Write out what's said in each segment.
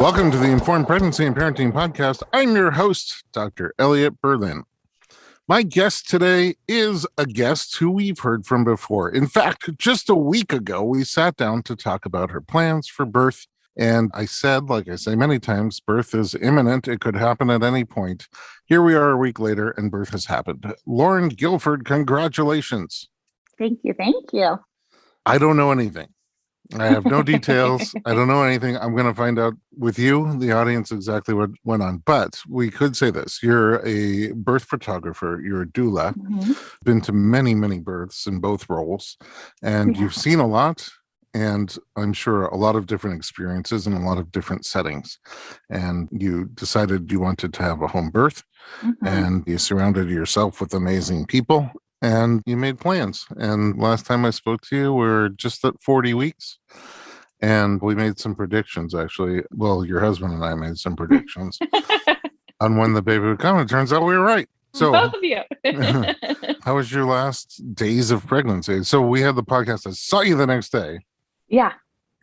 Welcome to the Informed Pregnancy and Parenting Podcast. I'm your host, Dr. Elliot Berlin. My guest today is a guest who we've heard from before. In fact, just a week ago, we sat down to talk about her plans for birth. And I said, like I say many times, birth is imminent. It could happen at any point. Here we are a week later, and birth has happened. Lauren Guilford, congratulations. Thank you. Thank you. I don't know anything. I have no details. I don't know anything. I'm going to find out with you, the audience, exactly what went on. But we could say this. You're a birth photographer. You're a doula. Mm-hmm. Been to many, many births in both roles. And you've seen a lot. And I'm sure a lot of different experiences in a lot of different settings. And you decided you wanted to have a home birth. Mm-hmm. And you surrounded yourself with amazing people. And you made plans. And last time I spoke to you, we were just at 40 weeks. And we made some predictions, actually. Well, your husband and I made some predictions on when the baby would come. It turns out we were right. So, both of you. How was your last days of pregnancy? So we had the podcast. I saw you the next day. Yeah.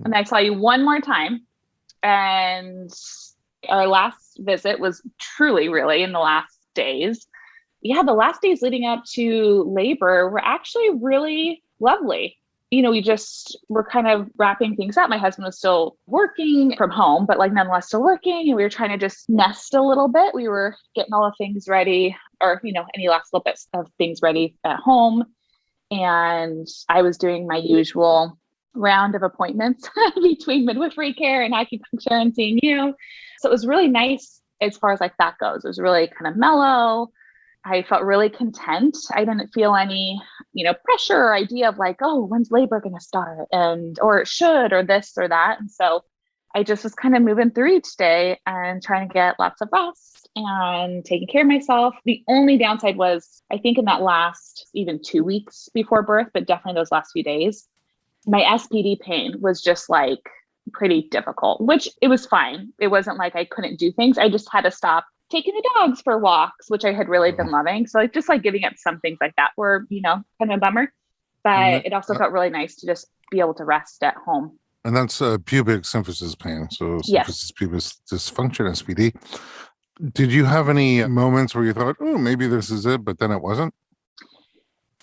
And I saw you one more time. And our last visit was truly, really in the last days. Yeah, the last days leading up to labor were actually really lovely. You know, we just were kind of wrapping things up. My husband was still working from home, but nonetheless still working. And we were trying to just nest a little bit. We were getting all the things ready, or, any last little bits of things ready at home. And I was doing my usual round of appointments between midwifery care and acupuncture and seeing you. So it was really nice as far as that goes. It was really kind of mellow. I felt really content. I didn't feel any, pressure or idea of when's labor going to start or it should, or this or that. And so I just was kind of moving through each day and trying to get lots of rest and taking care of myself. The only downside was, I think in that last even 2 weeks before birth, but definitely those last few days, my SPD pain was just pretty difficult, which it was fine. It wasn't like I couldn't do things. I just had to stop taking the dogs for walks, which I had really been loving. So just giving up some things like that were, kind of a bummer, but it also felt really nice to just be able to rest at home. And that's pubic symphysis pain. So symphysis pubis dysfunction, SPD. Did you have any moments where you thought, oh, maybe this is it, but then it wasn't?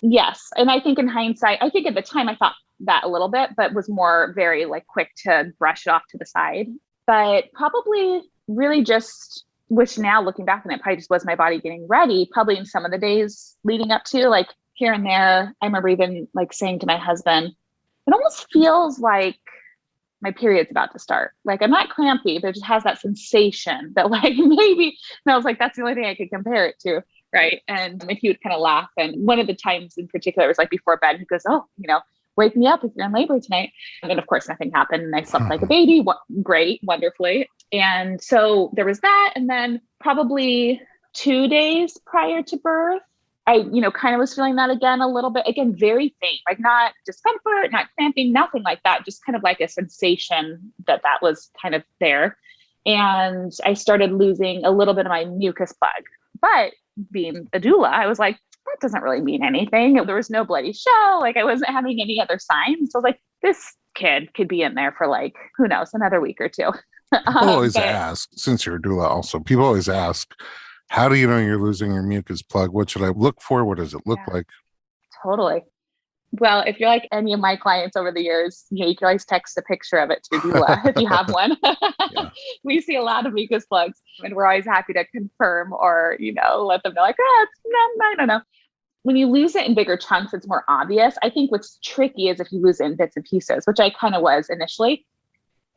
Yes. And I think in hindsight, I think at the time I thought that a little bit, but was more very quick to brush it off to the side. But probably really just, which now looking back on it, probably just was my body getting ready, probably in some of the days leading up to here and there. I remember even saying to my husband, it almost feels like my period's about to start. I'm not crampy, but it just has that sensation that maybe, and I was that's the only thing I could compare it to. Right. And he would kind of laugh. And one of the times in particular, it was before bed, he goes, oh, wake me up if you're in labor tonight. And then of course, nothing happened. And I slept like a baby. Great. Wonderfully. And so there was that. And then probably 2 days prior to birth, I, kind of was feeling that again, a little bit, again, very faint, not discomfort, not cramping, nothing like that. Just kind of a sensation that was kind of there. And I started losing a little bit of my mucus plug, but being a doula, I was that doesn't really mean anything. There was no bloody show. I wasn't having any other signs. So I was this kid could be in there for who knows, another week or two. People always ask, since you're a doula also, people always ask, how do you know you're losing your mucus plug? What should I look for? What does it look like? Totally. Well, if you're any of my clients over the years, you can always text a picture of it to your doula if you have one. Yeah. We see a lot of mucus plugs, and we're always happy to confirm or, let them know no. When you lose it in bigger chunks, it's more obvious. I think what's tricky is if you lose it in bits and pieces, which I kind of was initially.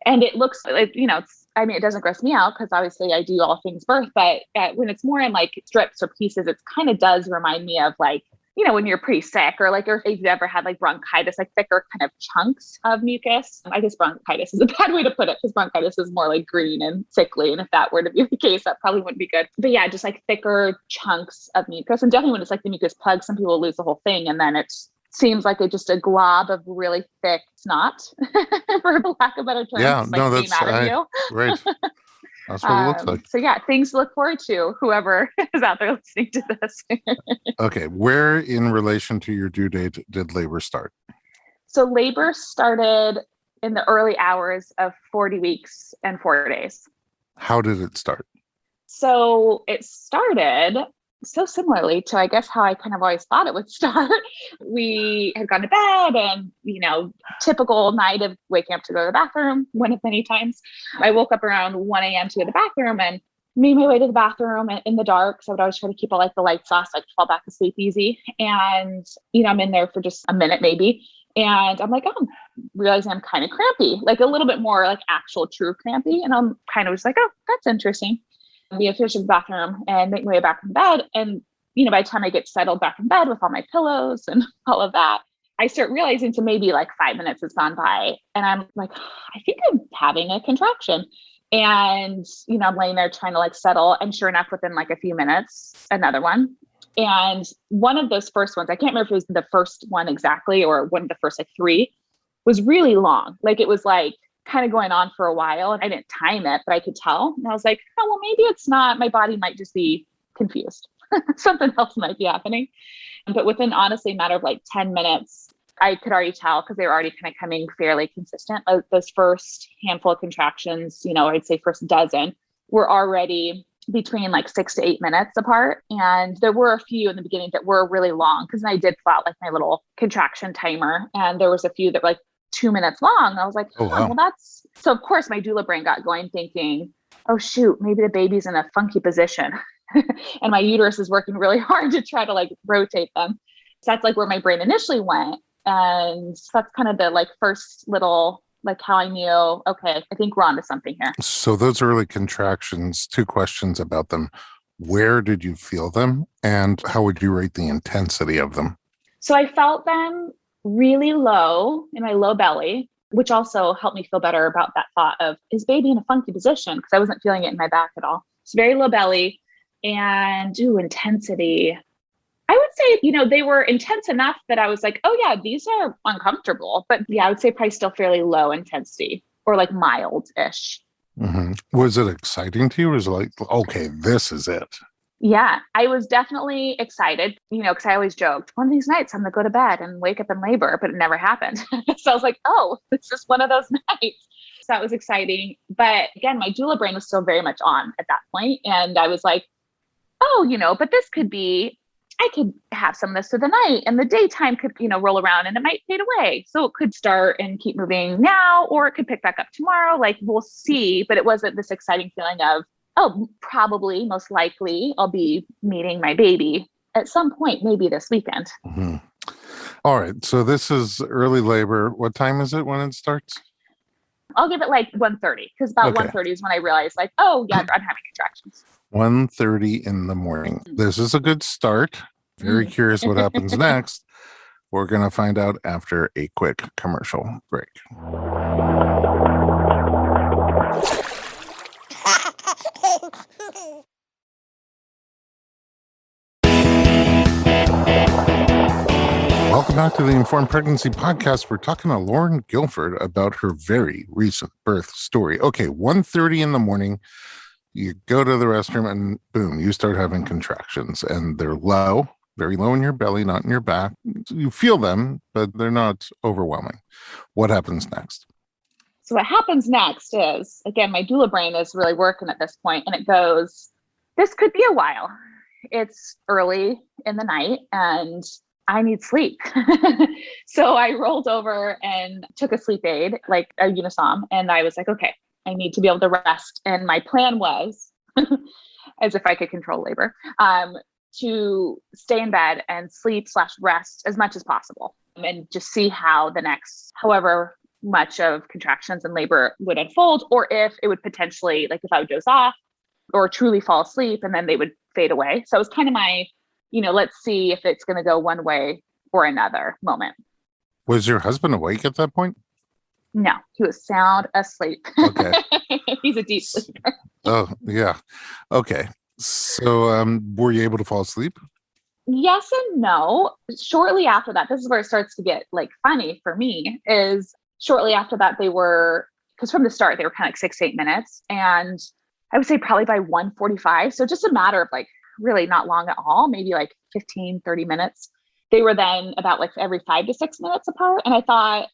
And it looks it doesn't gross me out because obviously I do all things birth, but when it's more in strips or pieces, it kind of does remind me of when you're pretty sick or or if you've ever had bronchitis, thicker kind of chunks of mucus. I guess bronchitis is a bad way to put it because bronchitis is more green and sickly. And if that were to be the case, that probably wouldn't be good. But yeah, just thicker chunks of mucus. And definitely when it's the mucus plug, some people lose the whole thing. And then it seems like just a glob of really thick snot, for lack of a better term. Yeah, no, that's right. That's what it looks like. So yeah, things to look forward to, whoever is out there listening to this. Okay, where in relation to your due date did labor start? So labor started in the early hours of 40 weeks and 4 days. How did it start? So it started so similarly to, I guess, how I kind of always thought it would start. We had gone to bed and, typical night of waking up to go to the bathroom one of many times. I woke up around 1 a.m. to go to the bathroom and made my way to the bathroom in the dark. So I would always try to keep all the lights off so I could fall back asleep easy. And, I'm in there for just a minute maybe. And I'm like, oh, realizing I'm kind of crampy, like a little bit more like actual true crampy. And I'm kind of just like, oh, that's interesting. We had finished the bathroom and make my way back in bed. And, by the time I get settled back in bed with all my pillows and all of that, I start realizing so maybe like 5 minutes has gone by. And I'm like, I think I'm having a contraction. And, I'm laying there trying to like settle. And sure enough, within like a few minutes, another one. And one of those first ones, I can't remember if it was the first one exactly or one of the first like 3, was really long. Like it was like kind of going on for a while and I didn't time it, but I could tell. And I was like, oh, well, maybe it's not, my body might just be confused. Something else might be happening. But within honestly a matter of like 10 minutes, I could already tell because they were already kind of coming fairly consistent. Those first handful of contractions, I'd say first dozen were already between like 6 to 8 minutes apart. And there were a few in the beginning that were really long because I did pull out like my little contraction timer. And there was a few that were like 2 minutes long. I was like, oh, wow. Well, that's, so of course my doula brain got going thinking, oh shoot, maybe the baby's in a funky position and my uterus is working really hard to try to like rotate them. So that's like where my brain initially went. And that's kind of the like first little, like how I knew, okay, I think we're onto something here. So those early contractions, 2 questions about them. Where did you feel them and how would you rate the intensity of them? So I felt them really low in my low belly, which also helped me feel better about that thought of, is baby in a funky position? Because I wasn't feeling it in my back at all. It's very low belly and intensity. I would say, they were intense enough that I was like, oh yeah, these are uncomfortable. But yeah, I would say probably still fairly low intensity or like mild-ish. Mm-hmm. Was it exciting to you? Was it like, okay, this is it? Yeah, I was definitely excited, because I always joked, one of these nights I'm going to go to bed and wake up in labor, but it never happened. So I was like, oh, it's just one of those nights. So that was exciting. But again, my doula brain was still very much on at that point. And I was like, oh, but this could be, I could have some of this through the night and the daytime could, roll around and it might fade away. So it could start and keep moving now, or it could pick back up tomorrow. Like we'll see. But it wasn't this exciting feeling of, oh, probably, most likely, I'll be meeting my baby at some point, maybe this weekend. Mm-hmm. All right. So this is early labor. What time is it when it starts? I'll give it like 1:30 because about 1:30 is when I realized like, oh, yeah, I'm having contractions. 1:30 in the morning. This is a good start. Very curious what happens next. We're going to find out after a quick commercial break. Welcome back to the Informed Pregnancy Podcast. We're talking to Lauren Guilford about her very recent birth story. Okay, 1:30 in the morning, you go to the restroom and boom, you start having contractions and they're low, very low in your belly, not in your back. You feel them, but they're not overwhelming. What happens next? So what happens next is, again, my doula brain is really working at this point and it goes, this could be a while. It's early in the night and I need sleep. So I rolled over and took a sleep aid, like a Unisom. And I was like, okay, I need to be able to rest. And my plan was, as if I could control labor, to stay in bed and sleep/rest as much as possible and just see how the next, however much of contractions and labor would unfold, or if it would potentially, like if I would doze off or truly fall asleep and then they would fade away. So it was kind of my, let's see if it's going to go one way or another moment. Was your husband awake at that point? No, he was sound asleep. Okay. He's a deep sleeper. Oh, yeah. Okay. So were you able to fall asleep? Yes and no. Shortly after that, this is where it starts to get like funny for me, is shortly after that they were, because from the start they were kind of like 6 to 8 minutes. And I would say probably by 1:45. So just a matter of like really not long at all, maybe like 15, 30 minutes. They were then about like every 5 to 6 minutes apart. And I thought,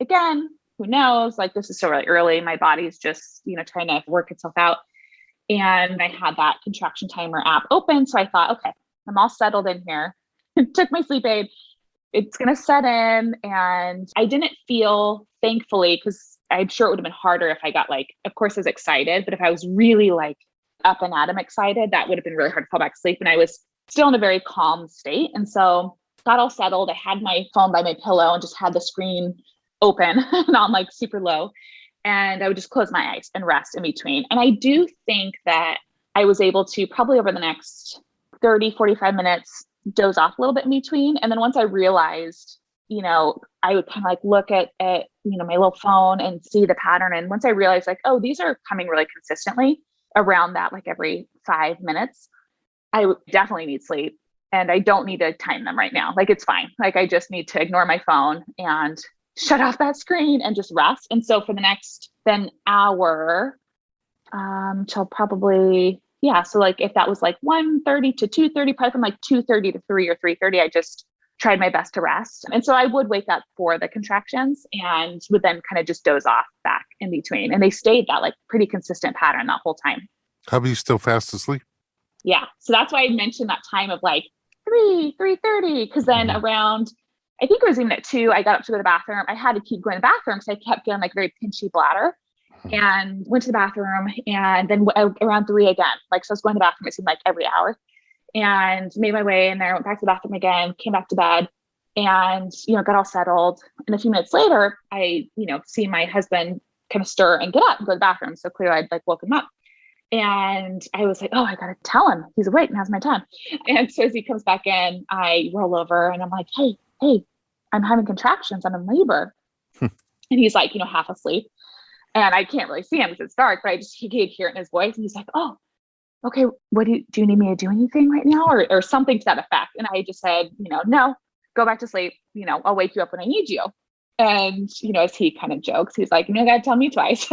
again, who knows? Like, this is so really early. My body's just, trying to work itself out. And I had that contraction timer app open. So I thought, okay, I'm all settled in here. Took my sleep aid. It's going to set in. And I didn't feel, thankfully, because I'm sure it would have been harder if I got of course I was excited, but if I was really up and at 'em excited, that would have been really hard to fall back to sleep. And I was still in a very calm state. And so got all settled. I had my phone by my pillow and just had the screen open and on super low. And I would just close my eyes and rest in between. And I do think that I was able to probably over the next 30, 45 minutes, doze off a little bit in between. And then once I realized, I would kind of look at, my little phone and see the pattern. And once I realized oh, these are coming really consistently around that, every 5 minutes, I would definitely need sleep and I don't need to time them right now. It's fine. I just need to ignore my phone and shut off that screen and just rest. And so for the next then hour, till probably, so if that was 1:30 to 2:30, probably from 2:30 to 3 or 3:30, I just tried my best to rest. And so I would wake up for the contractions and would then kind of just doze off back in between. And they stayed that pretty consistent pattern that whole time. Hubby's still fast asleep? Yeah. So that's why I mentioned that time of 3:30, because then around, I think it was even at 2, I got up to go to the bathroom. I had to keep going to the bathroom because I kept getting very pinchy bladder and went to the bathroom and then around 3 again. So I was going to the bathroom, it seemed every hour, and made my way in there, went back to the bathroom again, came back to bed and, got all settled. And a few minutes later, I, see my husband kind of stir and get up and go to the bathroom. So clearly I'd woke him up. And I was oh, I got to tell him he's awake. Now's my time. And so as he comes back in, I roll over and I'm hey, I'm having contractions. I'm in labor. And he's half asleep. And I can't really see him because it's dark, but he could hear it in his voice. And he's oh, okay, what do you need me to do anything right now? Or something to that effect. And I just said, no, go back to sleep. I'll wake you up when I need you. And, as he kind of jokes, he's you gotta tell me twice.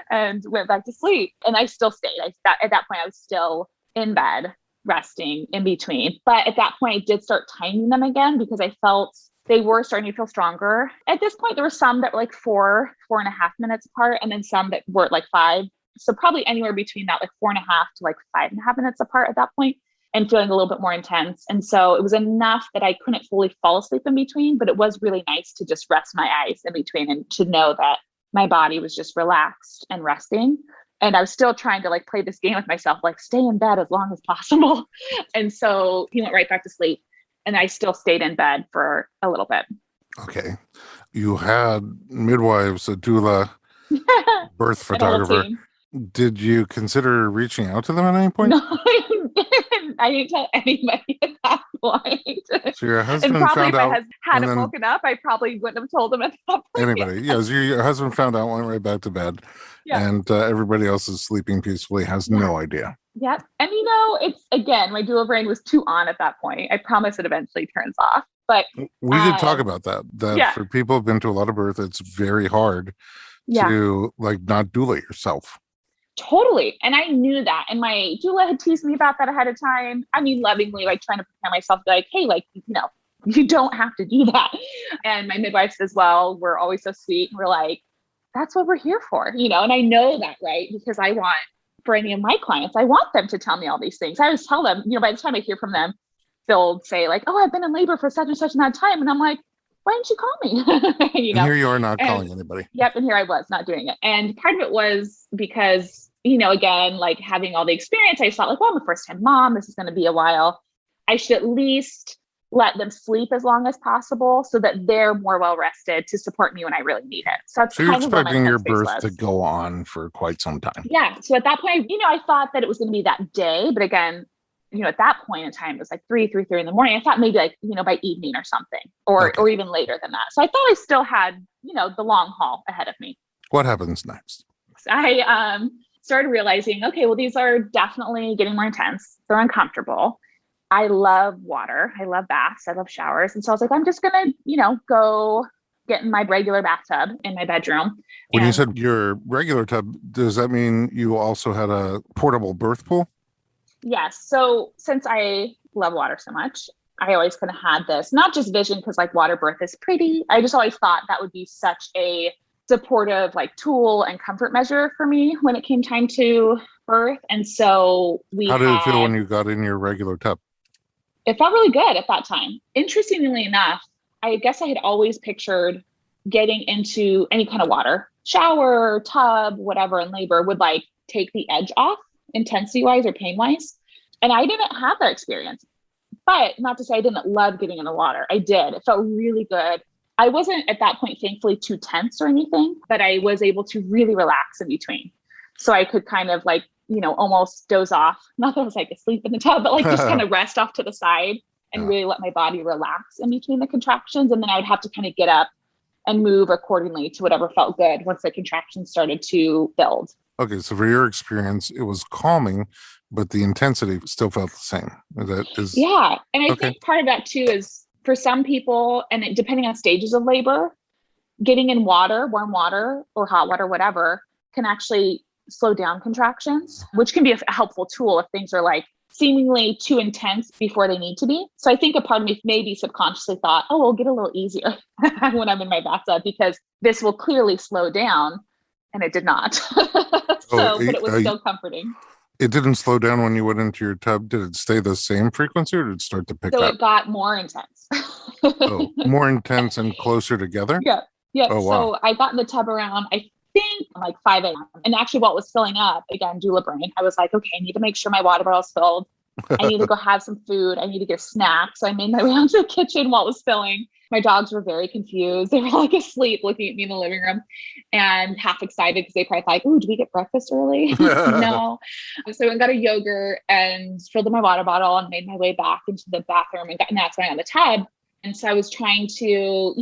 And went back to sleep. And I still stayed. At that point, I was still in bed, resting in between. But at that point, I did start timing them again because I felt they were starting to feel stronger. At this point, there were some that were 4.5 minutes apart, and then some that were 5. So probably anywhere between that 4.5 to 5.5 minutes apart at that point, and feeling a little bit more intense. And so it was enough that I couldn't fully fall asleep in between, but it was really nice to just rest my eyes in between and to know that my body was just relaxed and resting. And I was still trying to play this game with myself, stay in bed as long as possible. And so he went right back to sleep and I still stayed in bed for a little bit. Okay. You had midwives, a doula, birth photographer. Did you consider reaching out to them at any point? No, I didn't tell anybody at that point. So your husband and probably found if out. I hadn't woken up, I probably wouldn't have told him at that point. Anybody. Yes, your husband found out, went right back to bed. Yeah. And everybody else is sleeping peacefully, has no idea. Yep. And it's, again, my doula brain was too on at that point. I promise it eventually turns off. But we did talk about that for people who've been to a lot of birth, it's very hard to not doula yourself. Totally. And I knew that. And my doula had teased me about that ahead of time. I mean, lovingly, trying to prepare myself, hey, you don't have to do that. And my midwives as well were always so sweet. And we're that's what we're here for, and I know that, right? Because I want, for any of my clients, I want them to tell me all these things. I always tell them, by the time I hear from them, they'll say oh, I've been in labor for such and such amount of time. And I'm why didn't you call me? And here you are not calling anybody. Yep. And here I was not doing it. And part of it was because, again, having all the experience, I thought I'm a first time mom. This is going to be a while. I should at least let them sleep as long as possible so that they're more well rested to support me when I really need it. So that's you're expecting your birth to go on for quite some time. Yeah. So at that point, I thought that it was going to be that day. But again, at that point in time, it was 3:30 in the morning. I thought maybe by evening or something, or even later than that. So I thought I still had, the long haul ahead of me. What happens next? I started realizing, okay, well, these are definitely getting more intense. They're uncomfortable. I love water. I love baths. I love showers. And so I was I'm just going to, go get in my regular bathtub in my bedroom. When you said your regular tub, does that mean you also had a portable birth pool? Yes. So since I love water so much, I always kind of had this, not just vision, because like water birth is pretty. I just always thought that would be such a supportive like tool and comfort measure for me when it came time to birth. And so How did it feel when you got in your regular tub? it felt really good at that time. Interestingly enough, I guess I had always pictured getting into any kind of water, shower, tub, whatever in labor would like take the edge off intensity wise or pain wise. And I didn't have that experience, but not to say I didn't love getting in the water. I did. It felt really good. I wasn't at that point, thankfully, too tense or anything, but I was able to really relax in between. So I could kind of like, almost doze off. Not that I was like asleep in the tub, but like just kind of rest off to the side and really let my body relax in between the contractions. And then I would have to kind of get up and move accordingly to whatever felt good once the contractions started to build. Okay, so for your experience, it was calming, but the intensity still felt the same. Yeah. And I think part of that too is for some people, and depending on stages of labor, getting in water, warm water or hot water, whatever, can actually slow down contractions, which can be a helpful tool if things are like seemingly too intense before they need to be. So I think a part of me maybe subconsciously thought, oh, we'll get a little easier when I'm in my bathtub because this will clearly slow down. And it did not. But it was still comforting. It didn't slow down when you went into your tub. Did it stay the same frequency or did it start to pick up? So it got more intense. More intense and closer together? Yeah. Oh, wow. So I got in the tub around, I think like 5 a.m. And actually what was filling up, again, doula brain, I was like, okay, I need to make sure my water bottle's filled. I need to go have some food. I need to get snacks. So I made my way onto the kitchen while it was filling. My dogs were very confused. They were like asleep looking at me in the living room and half excited because they probably thought, oh, did we get breakfast early? No. So I went and got a yogurt and filled up my water bottle and made my way back into the bathroom and that's when I got in the tub. And so I was trying to,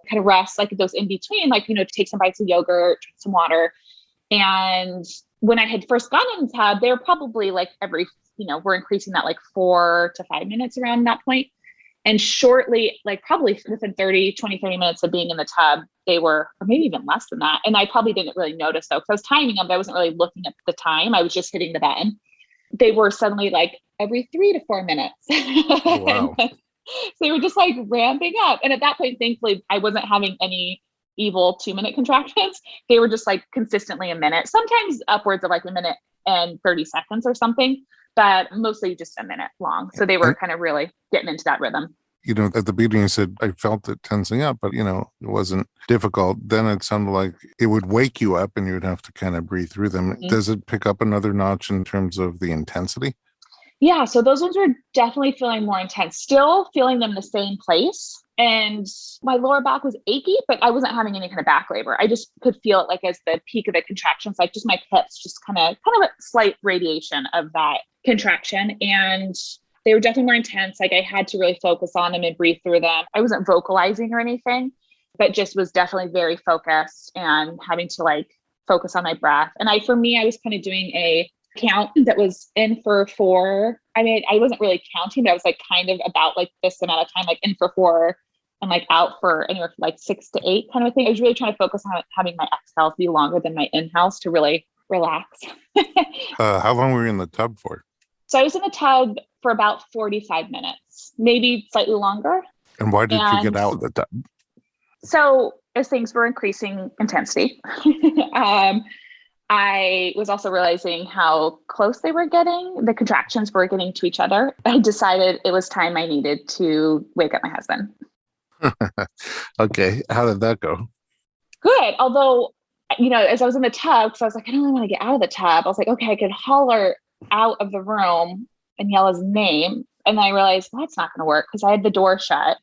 kind of rest like those in between, like, to take some bites of yogurt, drink some water. And when I had first gotten in the tub, they were probably like every, we're increasing that like 4 to 5 minutes around that point. And shortly, like probably within 30 minutes of being in the tub, they were, or maybe even less than that. And I probably didn't really notice though, because I was timing them, but I wasn't really looking at the time. I was just hitting the button. They were suddenly like every 3 to 4 minutes. Oh, wow. So they were just like ramping up. And at that point, thankfully, I wasn't having any evil 2-minute contractions. They were just like consistently a minute, sometimes upwards of like a minute and 30 seconds or something, but mostly just a minute long. So they were kind of really getting into that rhythm. At the beginning you said, I felt it tensing up, but it wasn't difficult. Then it sounded like it would wake you up and you would have to kind of breathe through them. Mm-hmm. Does it pick up another notch in terms of the intensity? Yeah. So those ones were definitely feeling more intense, still feeling them in the same place. And my lower back was achy, but I wasn't having any kind of back labor. I just could feel it like as the peak of the contractions, like just my hips, just kind of a slight radiation of that contraction. And they were definitely more intense. Like I had to really focus on them and breathe through them. I wasn't vocalizing or anything, but just was definitely very focused and having to like focus on my breath. And for me, I was kind of doing a count that was in for 4. I mean, I wasn't really counting, but I was like kind of about like this amount of time, like in for 4 and like out for anywhere from like 6 to 8 kind of a thing. I was really trying to focus on having my exhales be longer than my inhales to really relax. How long were you in the tub for? So I was in the tub for about 45 minutes, maybe slightly longer. And why did you get out of the tub? So as things were increasing intensity, I was also realizing how close they were getting. The contractions were getting to each other. I decided it was time I needed to wake up my husband. Okay. How did that go? Good. Although, as I was in the tub, because I was like, I don't really want to get out of the tub. I was like, okay, I could holler out of the room and yell his name. And then I realized, well, that's not going to work because I had the door shut.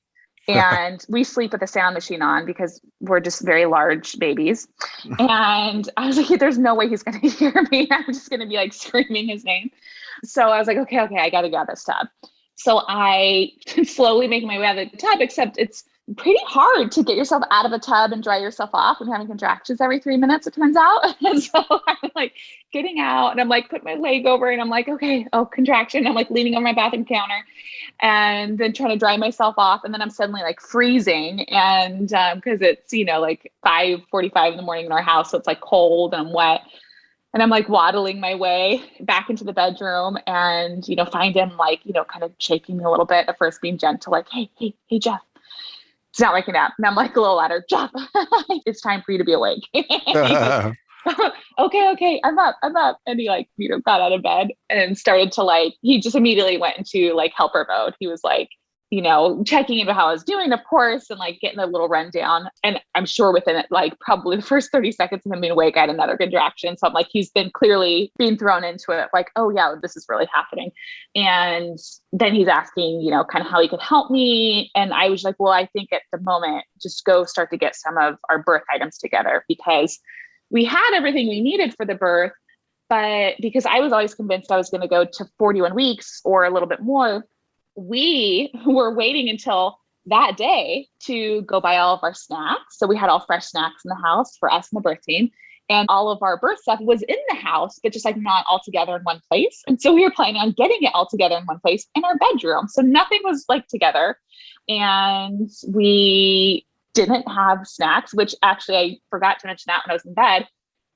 And we sleep with the sound machine on because we're just very large babies. And I was like, there's no way he's going to hear me. I'm just going to be like screaming his name. So I was like, okay, I got to get out of this tub. So I slowly making my way out of the tub, except it's pretty hard to get yourself out of a tub and dry yourself off when having contractions every 3 minutes, it turns out. And so I'm like getting out and I'm like putting my leg over and I'm like, okay, contraction. I'm like leaning on my bathroom counter and then trying to dry myself off. And then I'm suddenly like freezing. And because it's, like 5:45 in the morning in our house. So it's like cold and I'm wet. And I'm like waddling my way back into the bedroom and, find him like, kind of shaking me a little bit at first, being gentle, like, hey, Jeff, it's not waking up. And I'm like a little louder, Jeff, it's time for you to be awake. He goes, okay, I'm up. And he like, got out of bed and started to like, he just immediately went into like helper mode. He was like, checking into how I was doing, of course, and like getting a little rundown. And I'm sure within it, like probably the first 30 seconds of him being awake, I had another contraction. So I'm like, he's been clearly being thrown into it. Like, oh yeah, this is really happening. And then he's asking, kind of how he could help me. And I was like, well, I think at the moment, just go start to get some of our birth items together, because we had everything we needed for the birth. But because I was always convinced I was going to go to 41 weeks or a little bit more, we were waiting until that day to go buy all of our snacks. So we had all fresh snacks in the house for us and the birth team. And all of our birth stuff was in the house, but just like not all together in one place. And so we were planning on getting it all together in one place in our bedroom. So nothing was like together. And we didn't have snacks, which actually I forgot to mention that when I was in bed.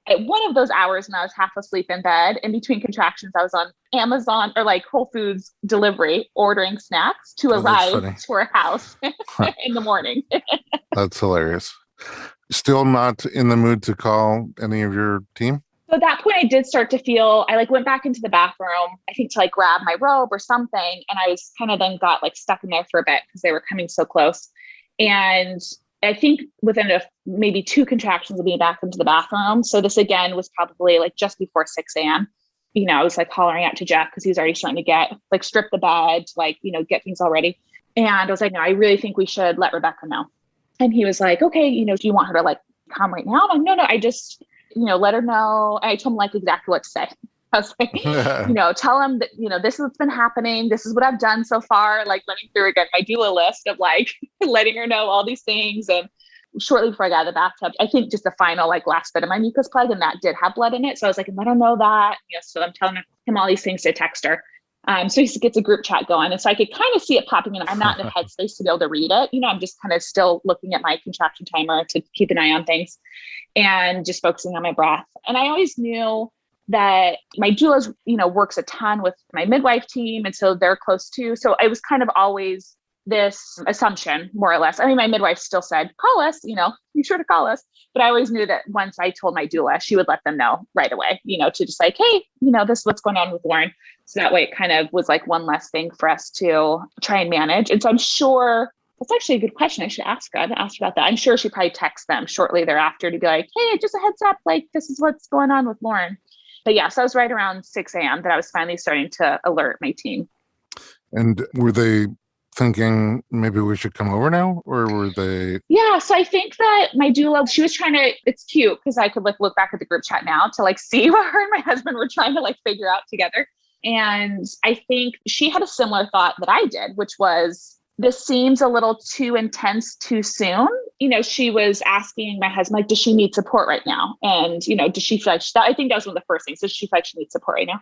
At one of those hours when I was half asleep in bed, in between contractions, I was on Amazon or like Whole Foods delivery, ordering snacks to arrive to our house in the morning. That's hilarious. Still not in the mood to call any of your team? So at that point, I did start to feel, I like went back into the bathroom, I think to like grab my robe or something. And I was kind of then got like stuck in there for a bit because they were coming so close. And I think within maybe 2 contractions of being back into the bathroom. So this again was probably like just before 6 a.m. I was like hollering out to Jeff because he was already starting to get like strip the bed, like, get things all ready. And I was like, no, I really think we should let Rebecca know. And he was like, okay, do you want her to like come right now? I'm like, no, I just, let her know. And I told him like exactly what to say. I was like, tell him that, this is what's been happening. This is what I've done so far. Like running through again, my doula list of like letting her know all these things. And shortly before I got out of the bathtub, I think just the final like last bit of my mucus plug, and that did have blood in it. So I was like, let her know that, so I'm telling him all these things to text her. So he gets a group chat going. And so I could kind of see it popping in. I'm not in a headspace to be able to read it. I'm just kind of still looking at my contraction timer to keep an eye on things and just focusing on my breath. And I always knew that my doula, works a ton with my midwife team. And so they're close too. So it was kind of always this assumption, more or less. I mean, my midwife still said, call us, be sure to call us. But I always knew that once I told my doula, she would let them know right away, to just like, hey, this is what's going on with Lauren. So that way it kind of was like one less thing for us to try and manage. And so I'm sure that's actually a good question. I should ask her. I haven't asked her about that. I'm sure she probably texts them shortly thereafter to be like, hey, just a heads up, like this is what's going on with Lauren. But yeah, so I was right around 6 a.m. that I was finally starting to alert my team. And were they thinking maybe we should come over now, or were they? Yeah, so I think that my doula, she was trying to, it's cute because I could like look back at the group chat now to like see what her and my husband were trying to like figure out together. And I think she had a similar thought that I did, which was, this seems a little too intense too soon. She was asking my husband, like, does she need support right now? And, does she feel like, I think that was one of the first things. Does she feel like she needs support right now?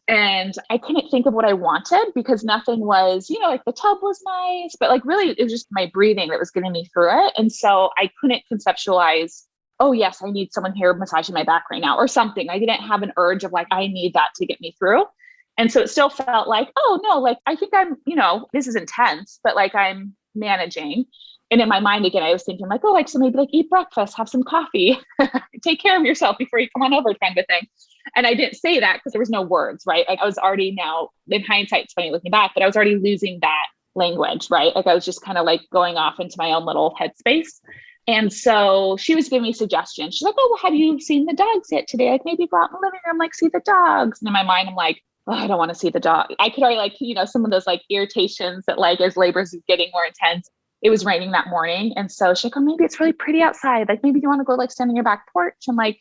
And I couldn't think of what I wanted because nothing was, like the tub was nice, but like really it was just my breathing that was getting me through it. And so I couldn't conceptualize, oh yes, I need someone here massaging my back right now or something. I didn't have an urge of like, I need that to get me through. And so it still felt like, oh no, like I think I'm, this is intense, but like I'm managing. And in my mind, again, I was thinking like, oh, like, so maybe like eat breakfast, have some coffee, take care of yourself before you come on over kind of a thing. And I didn't say that because there was no words, right? Like I was already now, in hindsight, it's funny looking back, but I was already losing that language, right? Like I was just kind of like going off into my own little headspace. And so she was giving me suggestions. She's like, oh, well, have you seen the dogs yet today? Like maybe go out in the living room, like see the dogs. And in my mind, I'm like, oh, I don't want to see the dog. I could already like, some of those like irritations that like as labor is getting more intense. It was raining that morning. And so she's like, oh, maybe it's really pretty outside. Like maybe you want to go like stand on your back porch and like,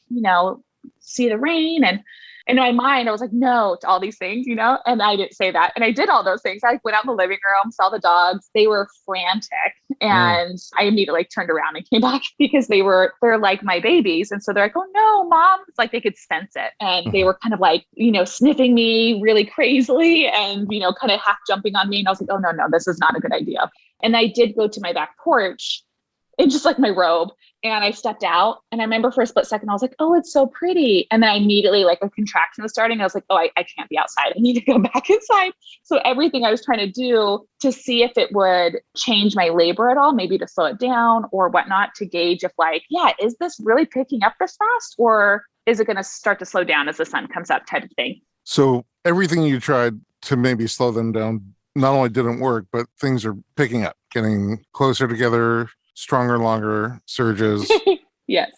see the rain. And in my mind, I was like, no to all these things, and I didn't say that. And I did all those things. I went out in the living room, saw the dogs. They were frantic. And I immediately turned around and came back because they're like my babies. And so they're like, oh no, mom. It's like they could sense it. And they were kind of like, sniffing me really crazily and, kind of half jumping on me. And I was like, oh no, this is not a good idea. And I did go to my back porch in just like my robe. And I stepped out, and I remember for a split second, I was like, oh, it's so pretty. And then I immediately, like, a contraction was starting. I was like, oh, I can't be outside. I need to go back inside. So everything I was trying to do to see if it would change my labor at all, maybe to slow it down or whatnot, to gauge if, like, yeah, is this really picking up this fast, or is it going to start to slow down as the sun comes up, type of thing. So everything you tried to maybe slow them down not only didn't work, but things are picking up, getting closer together, stronger, longer surges. Yes.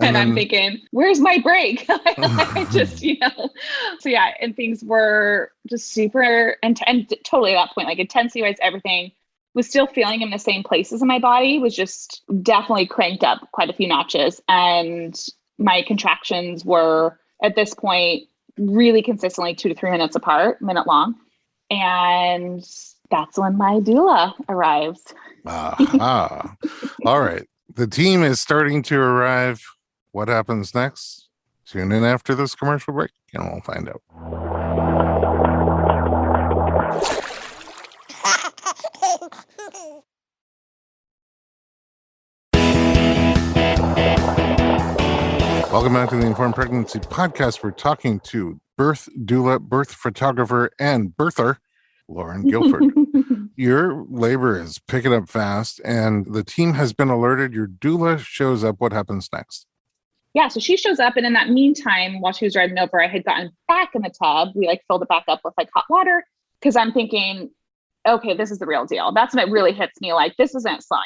And I'm thinking, where's my break? I just, so yeah. And things were just super intense, and totally at that point, like intensity wise, everything was still feeling in the same places in my body, was just definitely cranked up quite a few notches. And my contractions were at this point really consistently 2 to 3 minutes apart, minute long. And that's when my doula arrives. All right. The team is starting to arrive. What happens next? Tune in after this commercial break and we'll find out. Welcome back to the Informed Pregnancy Podcast. We're talking to birth doula, birth photographer, and birther, Lauren Guilford. Your labor is picking up fast, and the team has been alerted. Your doula shows up. What happens next? Yeah, so she shows up, and in that meantime, while she was driving over, I had gotten back in the tub. We like filled it back up with like hot water, because I'm thinking, okay, this is the real deal. That's when it really hits me, like, this isn't slowing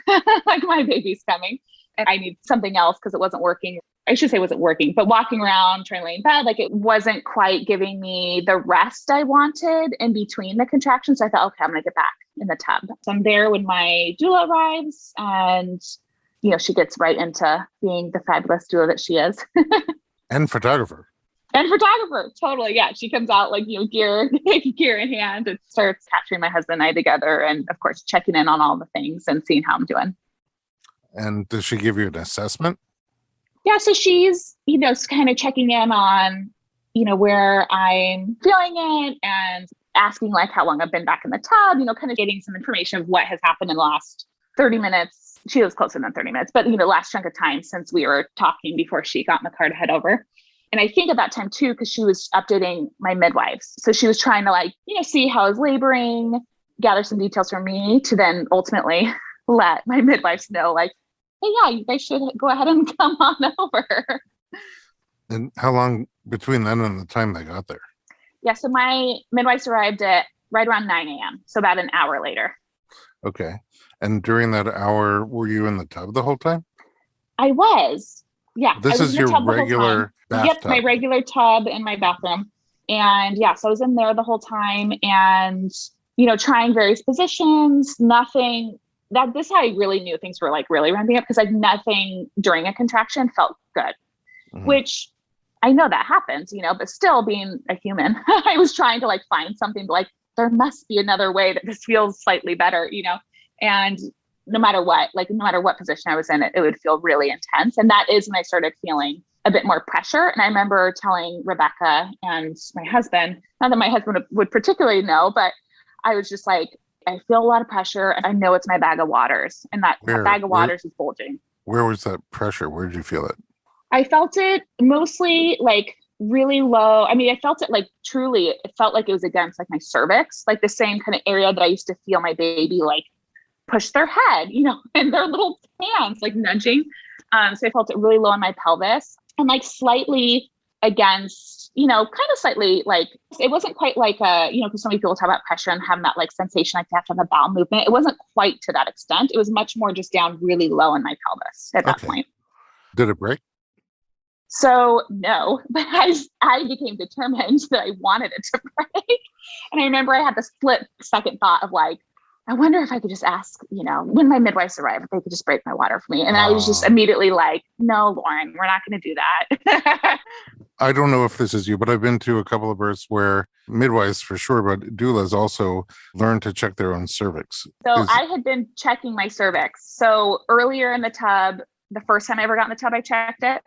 down. Like, my baby's coming, and I need something else because it wasn't working. I should say it wasn't working, but walking around, trying to lay in bed, like, it wasn't quite giving me the rest I wanted in between the contractions. So I thought, okay, I'm going to get back in the tub. So I'm there when my doula arrives, and, she gets right into being the fabulous doula that she is. And photographer. And photographer, totally. Yeah, she comes out like, gear in hand, and starts capturing my husband and I together. And of course, checking in on all the things and seeing how I'm doing. And does she give you an assessment? Yeah, so she's, kind of checking in on, where I'm feeling it, and asking like how long I've been back in the tub, kind of getting some information of what has happened in the last 30 minutes. She was closer than 30 minutes, but, last chunk of time since we were talking before she got in the car to head over. And I think at that time too, because she was updating my midwives. So she was trying to see how I was laboring, gather some details from me to then ultimately let my midwives know, like, hey, yeah, you guys should go ahead and come on over. And how long between then and the time they got there? Yeah, so my midwives arrived at right around 9 a.m., so about an hour later. Okay. And during that hour, were you in the tub the whole time? I was. Yeah. This is your regular bathtub. Yep, my regular tub in my bathroom. And yeah, so I was in there the whole time, and, trying various positions, nothing. This is how I really knew things were like really ramping up, because nothing during a contraction felt good, which I know that happens, but still, being a human, I was trying to find something to there must be another way that this feels slightly better, and no matter what position I was in, it would feel really intense. And that is when I started feeling a bit more pressure. And I remember telling Rebecca and my husband, not that my husband would particularly know, but I was just like, I feel a lot of pressure, and I know it's my bag of waters, and that bag of waters is bulging. Where was that pressure? Where did you feel it? I felt it mostly really low. I mean, I felt it truly, it felt like it was against my cervix, the same kind of area that I used to feel my baby push their head, and their little hands nudging. So I felt it really low in my pelvis, and slightly against, kind of slightly it wasn't quite because so many people talk about pressure and having that sensation they have to have a bowel movement. It wasn't quite to that extent. It was much more just down really low in my pelvis at that point. Did it break? So no, but I became determined that I wanted it to break. And I remember I had this split second thought of I wonder if I could just ask, when my midwives arrive, if they could just break my water for me. And I was just immediately no, Lauren, we're not going to do that. I don't know if this is you, but I've been to a couple of births where midwives for sure, but doulas also learn to check their own cervix. So I had been checking my cervix. So earlier in the tub, the first time I ever got in the tub, I checked it,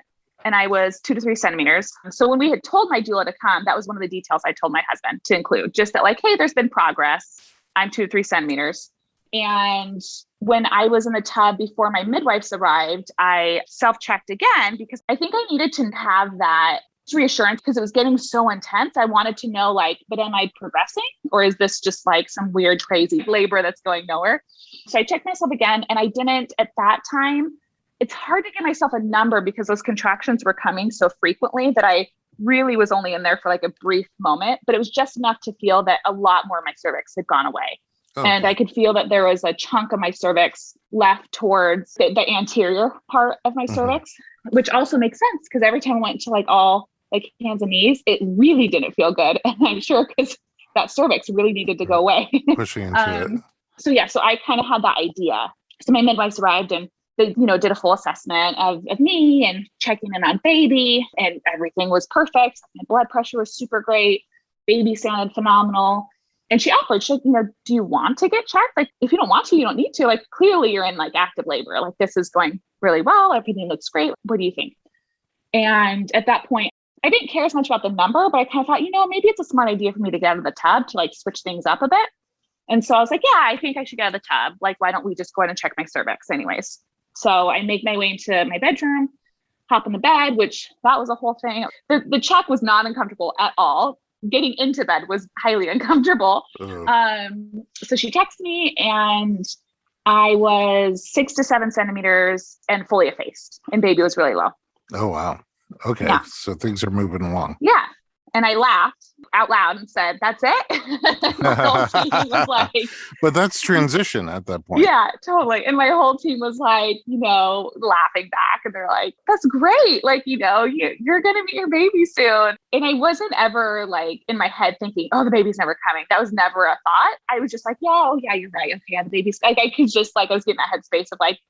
and I was 2 to 3 centimeters. So when we had told my doula to come, that was one of the details I told my husband to include, just that hey, there's been progress. I'm 2 to 3 centimeters. And when I was in the tub before my midwives arrived, I self-checked again because I think I needed to have that reassurance because it was getting so intense. I wanted to know, like, but am I progressing, or is this just like some weird, crazy labor that's going nowhere? So I checked myself again, and I didn't at that time. It's hard to give myself a number because those contractions were coming so frequently that I really was only in there for like a brief moment, but it was just enough to feel that a lot more of my cervix had gone away. Okay. And I could feel that there was a chunk of my cervix left towards the anterior part of my cervix, which also makes sense because every time I went to like all like hands and knees, it really didn't feel good. And I'm sure because that cervix really needed to go away. Pushing into it. So I kind of had that idea. So my midwives arrived and they, did a full assessment of me and checking in on baby, and everything was perfect. My blood pressure was super great. Baby sounded phenomenal. And she offered, she's like, do you want to get checked? Like, if you don't want to, you don't need to. Like, clearly you're in like active labor. Like, this is going really well. Everything looks great. What do you think? And at that point, I didn't care as much about the number, but I kind of thought, maybe it's a smart idea for me to get out of the tub to like switch things up a bit. And so I was like, yeah, I think I should get out of the tub. Like, why don't we just go ahead and check my cervix anyways? So I make my way into my bedroom, hop in the bed, which that was a whole thing. The check was not uncomfortable at all. Getting into bed was highly uncomfortable. So she checks me, and I was 6 to 7 centimeters and fully effaced, and baby was really low. Oh, wow. Okay. Yeah. So things are moving along. Yeah. And I laughed out loud and said, that's it? My whole team was like... But that's transition at that point. Yeah, totally. And my whole team was like, laughing back. And they're like, that's great. Like, you're going to meet your baby soon. And I wasn't ever like in my head thinking, oh, the baby's never coming. That was never a thought. I was just like, yeah, you're right. Okay, yeah, the baby's... Like, I could just like, I was getting that headspace of like,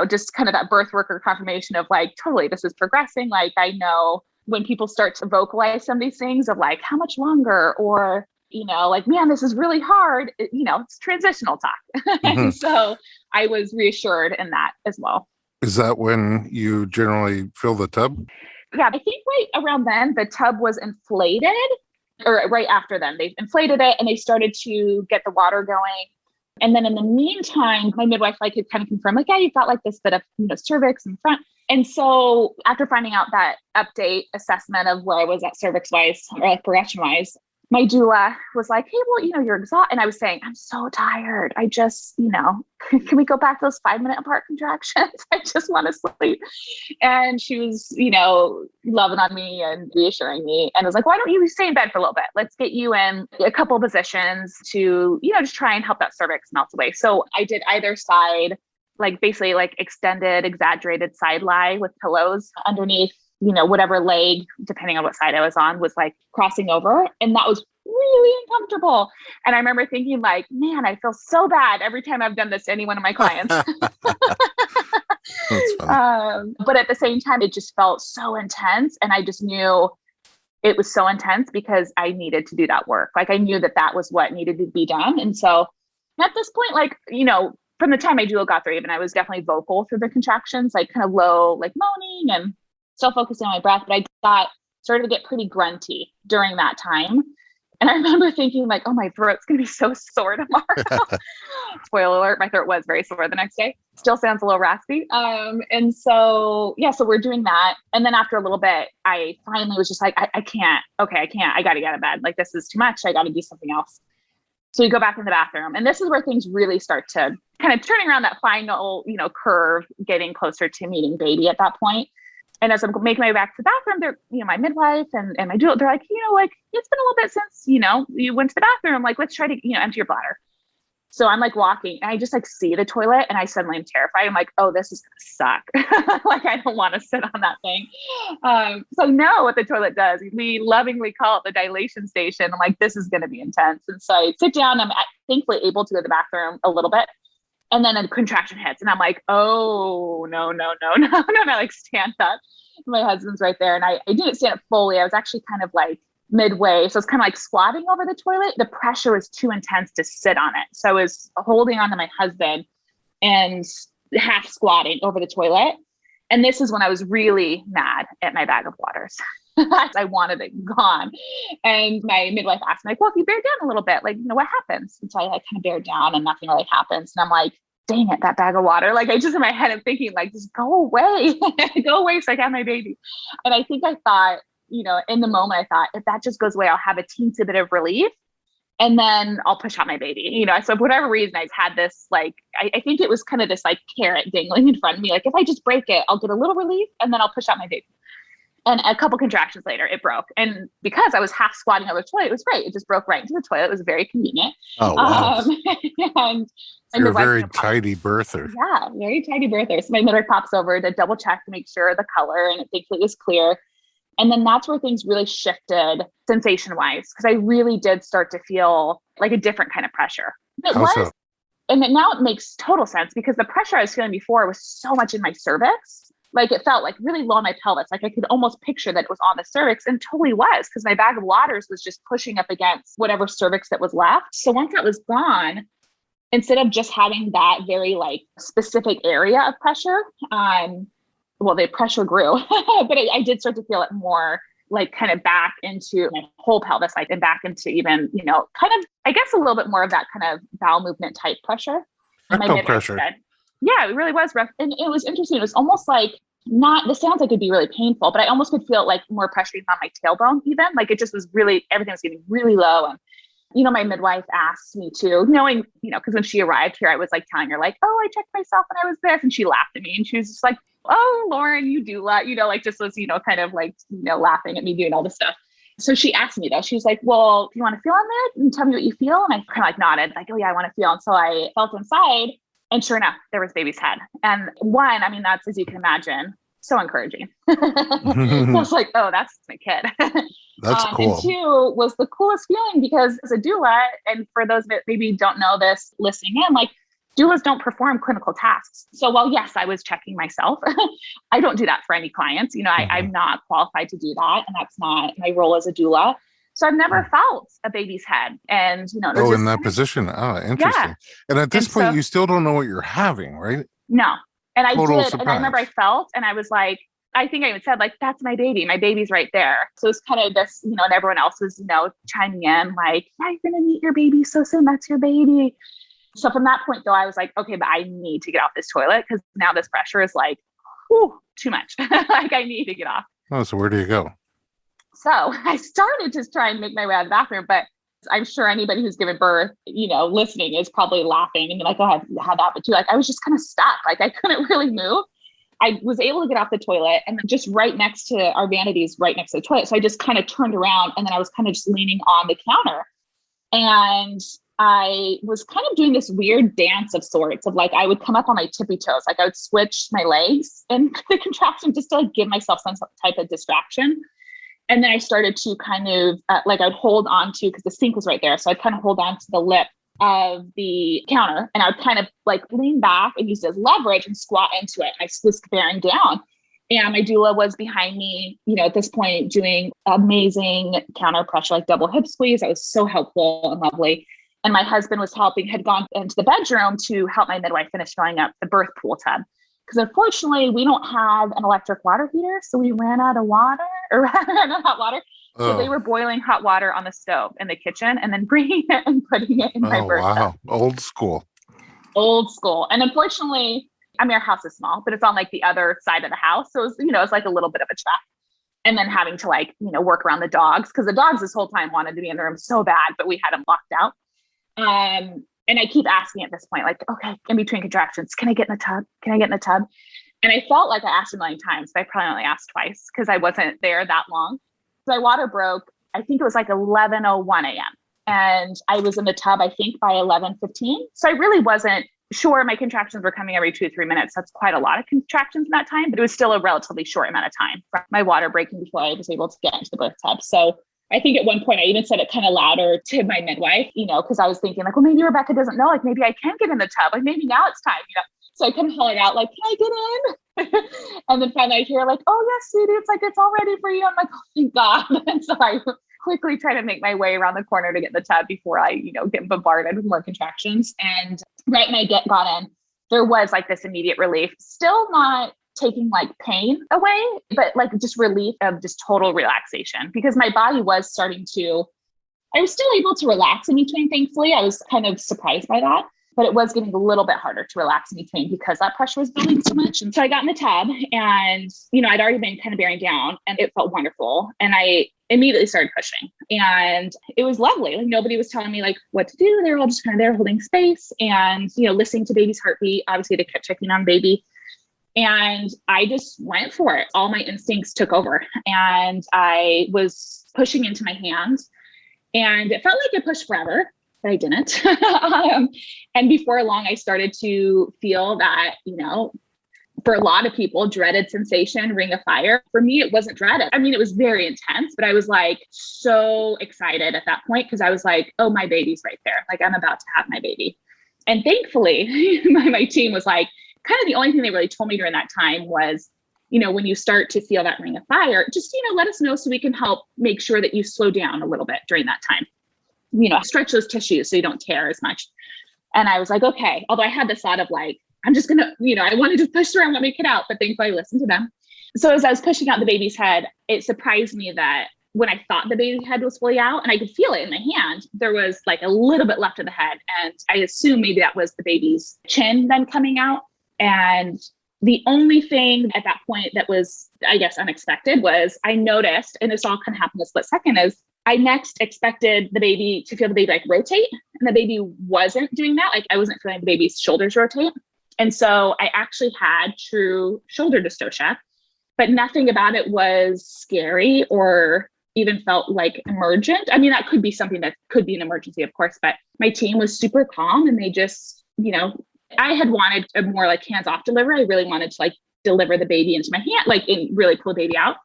just kind of that birth worker confirmation of like, totally, this is progressing. Like, I know when people start to vocalize some of these things of like, how much longer, or, like, man, this is really hard. It's transitional talk. So I was reassured in that as well. Is that when you generally fill the tub? Yeah, I think right around then the tub was inflated, or right after then they inflated it and they started to get the water going. And then in the meantime, my midwife could kind of confirm, like, yeah, you've got like this bit of, cervix in front. And so after finding out that update assessment of where I was at cervix-wise or like progression-wise, my doula was like, hey, well, you're exhausted. And I was saying, I'm so tired. I just, can we go back to those 5-minute apart contractions? I just want to sleep. And she was, loving on me and reassuring me. And I was like, why don't you stay in bed for a little bit? Let's get you in a couple of positions to, just try and help that cervix melt away. So I did either side, like basically like extended, exaggerated side lie with pillows underneath, whatever leg, depending on what side I was on, was like crossing over. And that was really uncomfortable. And I remember thinking like, man, I feel so bad every time I've done this to any one of my clients. But at the same time, it just felt so intense. And I just knew it was so intense because I needed to do that work. Like, I knew that was what needed to be done. And so at this point, like, from the time my doula got there, even I was definitely vocal through the contractions, like kind of low, like moaning and still focusing on my breath. But I started to get pretty grunty during that time. And I remember thinking like, oh, my throat's going to be so sore tomorrow. Spoiler alert, my throat was very sore the next day. Still sounds a little raspy. And so, so we're doing that. And then after a little bit, I finally was just like, I can't. Okay, I can't. I got to get out of bed. Like, this is too much. I got to do something else. So we go back in the bathroom, and this is where things really start to kind of turning around that final, curve, getting closer to meeting baby at that point. And as I'm making my way back to the bathroom, they're, my midwife and my doula, they're like, like, it's been a little bit since, you went to the bathroom. Like, let's try to, empty your bladder. So I'm like walking, and I just like see the toilet, and I suddenly am terrified. I'm like, oh, this is gonna suck. Like, I don't want to sit on that thing. So I know what the toilet does. We lovingly call it the dilation station. I'm like, this is going to be intense. And so I sit down. I'm thankfully able to go to the bathroom a little bit. And then a contraction hits, and I'm like, oh, no. And I like stand up. My husband's right there. And I didn't stand up fully. I was actually kind of like midway. So it's kind of like squatting over the toilet. The pressure was too intense to sit on it. So I was holding on to my husband and half squatting over the toilet. And this is when I was really mad at my bag of waters. I wanted it gone. And my midwife asked me, like, well, if you bear down a little bit, like, what happens? And so I like kind of bear down and nothing really happens. And I'm like, dang it, that bag of water. Like I just in my head, I'm thinking like, just go away, go away. So I got my baby. And I think I thought, in the moment, I thought if that just goes away, I'll have a teensy bit of relief. And then I'll push out my baby, So for whatever reason, I had this, like, I think it was kind of this like carrot dangling in front of me. Like if I just break it, I'll get a little relief and then I'll push out my baby. And a couple contractions later, it broke. And because I was half squatting over the toilet, it was great. It just broke right into the toilet. It was very convenient. Oh, wow. And you're a very tidy birther. Yeah, very tidy birther. So my midwife pops over to double check to make sure the color, and thankfully it was clear. And then that's where things really shifted sensation wise, because I really did start to feel like a different kind of pressure. So? And now it makes total sense because the pressure I was feeling before was so much in my cervix. Like it felt like really low on my pelvis. Like I could almost picture that it was on the cervix, and totally was, because my bag of waters was just pushing up against whatever cervix that was left. So once that was gone, instead of just having that very like specific area of pressure, the pressure grew, but I did start to feel it more like kind of back into my whole pelvis, like, and back into even, kind of, I guess a little bit more of that kind of bowel movement type pressure. Rectal pressure. Yeah, it really was rough. And it was interesting. It was almost like this sounds like it'd be really painful, but I almost could feel like more pressure on my tailbone even. Like it just was really, everything was getting really low. And, my midwife asked me to, knowing, because when she arrived here, I was like telling her like, oh, I checked myself when I was this. And she laughed at me and she was just like, oh, Lauren, you doula, like just was, kind of like, laughing at me doing all this stuff. So she asked me though, she was like, well, do you want to feel on there and tell me what you feel? And I kind of like nodded like, oh yeah, I want to feel. And so I felt inside, and sure enough, there was baby's head. And one, I mean, that's, as you can imagine, so encouraging. So I was like, oh, that's my kid. That's cool. And two was the coolest feeling because as a doula, and for those that maybe don't know this listening in, like doulas don't perform clinical tasks. So while yes, I was checking myself, I don't do that for any clients. I'm not qualified to do that. And that's not my role as a doula. So I've never felt a baby's head. And, in that position. Oh, interesting. Yeah. And at this point, you still don't know what you're having, right? No. And I Total did. surprise. And I remember I felt, and I was like, I think I even said like, that's my baby. My baby's right there. So it's kind of this, and everyone else was, chiming in like, yeah, you're going to meet your baby so soon. That's your baby. So from that point though, I was like, okay, but I need to get off this toilet because now this pressure is like, too much. Like I need to get off. Oh, so where do you go? So I started to try and make my way out of the bathroom, but I'm sure anybody who's given birth, listening is probably laughing and like, oh, I've had that, but too, like I was just kind of stuck. Like I couldn't really move. I was able to get off the toilet and then just right next to our vanities, right next to the toilet. So I just kind of turned around and then I was kind of just leaning on the counter. And I was kind of doing this weird dance of sorts of like, I would come up on my tippy toes. Like I would switch my legs and the contraction just to like give myself some type of distraction. And then I started to kind of like I'd hold on to, because the sink was right there. So I'd kind of hold on to the lip of the counter and I would kind of like lean back and use it as leverage and squat into it. I was bearing down. And my doula was behind me, at this point doing amazing counter pressure, like double hip squeeze. That was so helpful and lovely. And my husband was had gone into the bedroom to help my midwife finish filling up the birth pool tub. Because unfortunately, we don't have an electric water heater. So we ran out of water or ran out of hot water. So they were boiling hot water on the stove in the kitchen and then bringing it and putting it in my birth tub. Old school. Old school. And unfortunately, our house is small, but it's on like the other side of the house. So it's, it's like a little bit of a trek. And then having to like, work around the dogs, because the dogs this whole time wanted to be in the room so bad, but we had them locked out. And I keep asking at this point, like, okay, in between contractions, can I get in the tub? Can I get in the tub? And I felt like I asked a million times, but I probably only asked twice because I wasn't there that long. So my water broke, I think it was like 11:01 a.m. And I was in the tub, I think by 11:15. So I really wasn't sure. My contractions were coming every 2 to 3 minutes. That's quite a lot of contractions in that time, but it was still a relatively short amount of time from my water breaking before I was able to get into the birth tub. So I think at one point I even said it kind of louder to my midwife, because I was thinking like, well, maybe Rebecca doesn't know, like maybe I can get in the tub, like maybe now it's time, So I kind of hollered out like, can I get in? And then finally I hear like, oh yes, sweetie, it's like, it's all ready for you. I'm like, oh, thank God. And so I quickly try to make my way around the corner to get in the tub before I, get bombarded with more contractions. And right when I got in, there was like this immediate relief, still not taking like pain away, but like just relief of just total relaxation, because my body was starting to, I was still able to relax in between, thankfully. I was kind of surprised by that, but it was getting a little bit harder to relax in between because that pressure was building so much. And so I got in the tub and, I'd already been kind of bearing down and it felt wonderful. And I immediately started pushing and it was lovely. Like nobody was telling me like what to do. They were all just kind of there holding space and, listening to baby's heartbeat. Obviously they kept checking on baby. And I just went for it. All my instincts took over and I was pushing into my hands and it felt like I pushed forever, but I didn't. And before long, I started to feel that, for a lot of people, dreaded sensation, ring of fire. For me, it wasn't dreaded. I mean, it was very intense, but I was like so excited at that point because I was like, oh, my baby's right there. Like I'm about to have my baby. And thankfully, my team was like, kind of the only thing they really told me during that time was, when you start to feel that ring of fire, just, let us know so we can help make sure that you slow down a little bit during that time. Stretch those tissues so you don't tear as much. And I was like, okay, although I had this thought of like, I'm just gonna, I wanted to push through and let me get out, but thankfully I listened to them. So as I was pushing out the baby's head, it surprised me that when I thought the baby's head was fully out and I could feel it in my hand, there was like a little bit left of the head. And I assumed maybe that was the baby's chin then coming out. And the only thing at that point that was, I guess, unexpected was I noticed, and this all kind of happened in a split second, is I next expected the baby to feel the baby like rotate, and the baby wasn't doing that. Like I wasn't feeling the baby's shoulders rotate. And so I actually had true shoulder dystocia, but nothing about it was scary or even felt like emergent. I mean, that could be something that could be an emergency, of course, but my team was super calm and they just, I had wanted a more like hands-off delivery. I really wanted to like deliver the baby into my hand, like and really pull the baby out.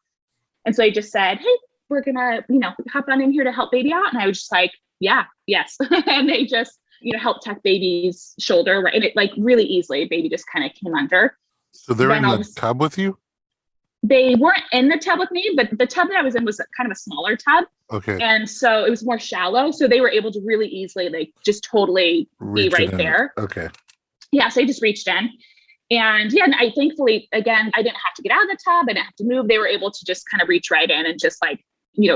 And so I just said, hey, we're gonna, hop on in here to help baby out. And I was just like, yeah, yes. And they just, helped tuck baby's shoulder, right? And it like really easily, baby just kind of came under. So they're in the tub with you? They weren't in the tub with me, but the tub that I was in was kind of a smaller tub. Okay. And so it was more shallow. So they were able to really easily like just totally be right there. Okay. Yeah. So I just reached in. And yeah, and I thankfully, again, I didn't have to get out of the tub. I didn't have to move. They were able to just kind of reach right in and just like,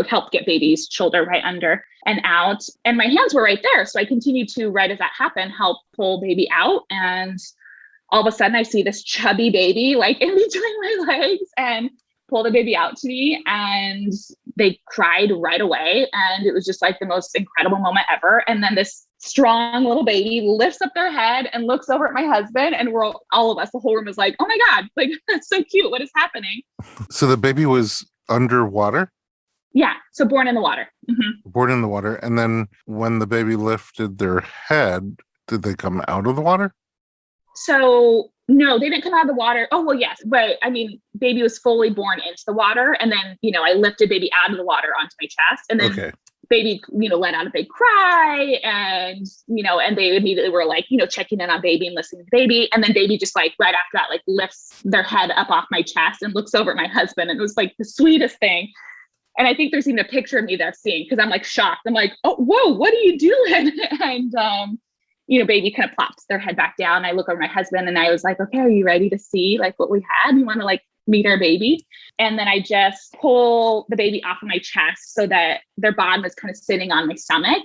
help get baby's shoulder right under and out. And my hands were right there. So I continued to, right as that happened, help pull baby out. And all of a sudden I see this chubby baby like in between my legs and pull the baby out to me. And they cried right away. And it was just like the most incredible moment ever. And then this strong little baby lifts up their head and looks over at my husband. And we're all of us, the whole room is like, oh my God, like that's so cute. What is happening? So the baby was underwater? Yeah. So born in the water. Mm-hmm. Born in the water. And then when the baby lifted their head, did they come out of the water? So no, they didn't come out of the water. Oh, well, yes. But I mean, baby was fully born into the water. And then, I lifted baby out of the water onto my chest. And then baby, let out a big cry. And, and they immediately were like, checking in on baby and listening to baby. And then baby just like right after that, like lifts their head up off my chest and looks over at my husband. And it was like the sweetest thing. And I think there's even a picture of me they're seeing because I'm like shocked. I'm like, oh, whoa, what are you doing? And, baby kind of plops their head back down. I look over my husband and I was like, okay, are you ready to see like what we had? You want to like meet our baby? And then I just pull the baby off of my chest so that their bottom is kind of sitting on my stomach.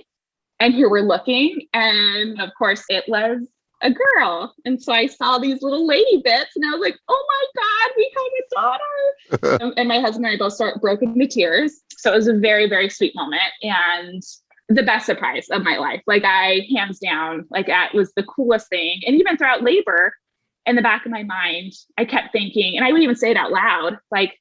And here we're looking. And of course it was a girl. And so I saw these little lady bits and I was like, oh my God, we have a daughter. And my husband and I both broke into tears. So it was a very, very sweet moment. And the best surprise of my life. Like I, hands down, like that was the coolest thing. And even throughout labor, in the back of my mind, I kept thinking, and I wouldn't even say it out loud, like,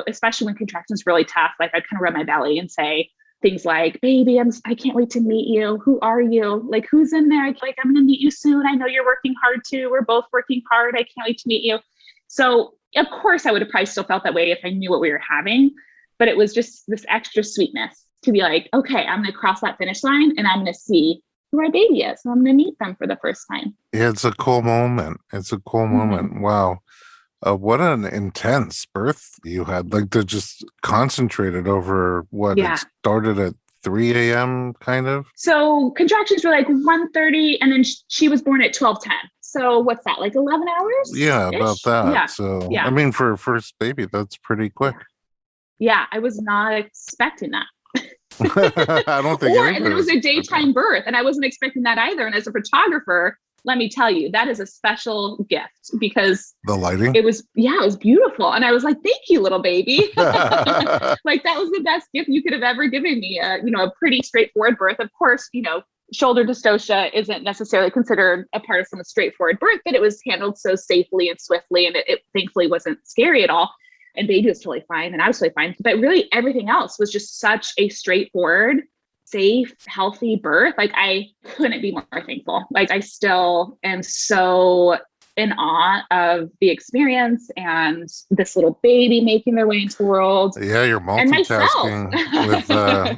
especially when contractions really tough, like I'd kind of rub my belly and say things like, baby, I can't wait to meet you. Who are you? Like, who's in there? Like, I'm going to meet you soon. I know you're working hard too. We're both working hard. I can't wait to meet you. So of course I would have probably still felt that way if I knew what we were having, but it was just this extra sweetness to be like, okay, I'm going to cross that finish line and I'm going to see who my baby is. And I'm going to meet them for the first time. Yeah, it's a cool moment. It's a cool moment. Wow. What an intense birth you had. Like they're just concentrated over what? Yeah. It started at 3 a.m. kind of? So contractions were like 1:30 and then she was born at 12:10. So what's that, like 11 hours? Yeah, about that. Yeah. So, Yeah. I mean, for a first baby, that's pretty quick. Yeah. I was not expecting that. I don't think And it was a daytime birth, and I wasn't expecting that either. And as a photographer, let me tell you, that is a special gift because the lighting. it was beautiful. And I was like, thank you, little baby. Like that was the best gift you could have ever given me. A pretty straightforward birth. Of course, shoulder dystocia isn't necessarily considered a part of some straightforward birth, but it was handled so safely and swiftly, and it thankfully wasn't scary at all. And baby was totally fine, and I was totally fine. But really, everything else was just such a straightforward, safe, healthy birth. Like I couldn't be more thankful. Like I still am so in awe of the experience and this little baby making their way into the world. Yeah, you're multitasking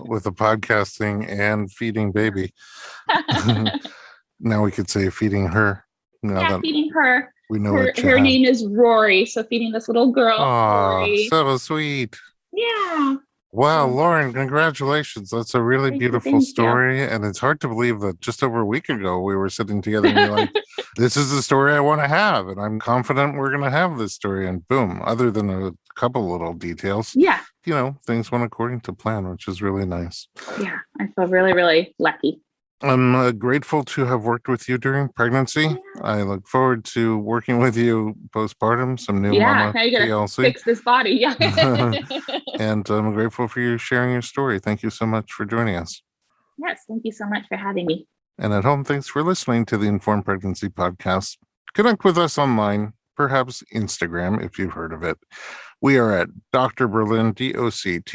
with the podcasting and feeding baby. Now we could say feeding her. Feeding her. We know her name is Rory, so feeding this little girl. Oh, so sweet. Yeah. Wow, Lauren, congratulations. That's a really beautiful story. And it's hard to believe that just over a week ago we were sitting together and you're like, this is the story I want to have. And I'm confident we're going to have this story. And boom, other than a couple little details, things went according to plan, which is really nice. Yeah, I feel really, really lucky. I'm grateful to have worked with you during pregnancy. Yeah. I look forward to working with you postpartum, some new mama now you gotta TLC. Fix this body. Yeah. And I'm grateful for you sharing your story. Thank you so much for joining us. Yes, thank you so much for having me. And at home, thanks for listening to the Informed Pregnancy Podcast. Connect with us online, perhaps Instagram if you've heard of it. We are at Dr. Berlin, DoctorBerlin.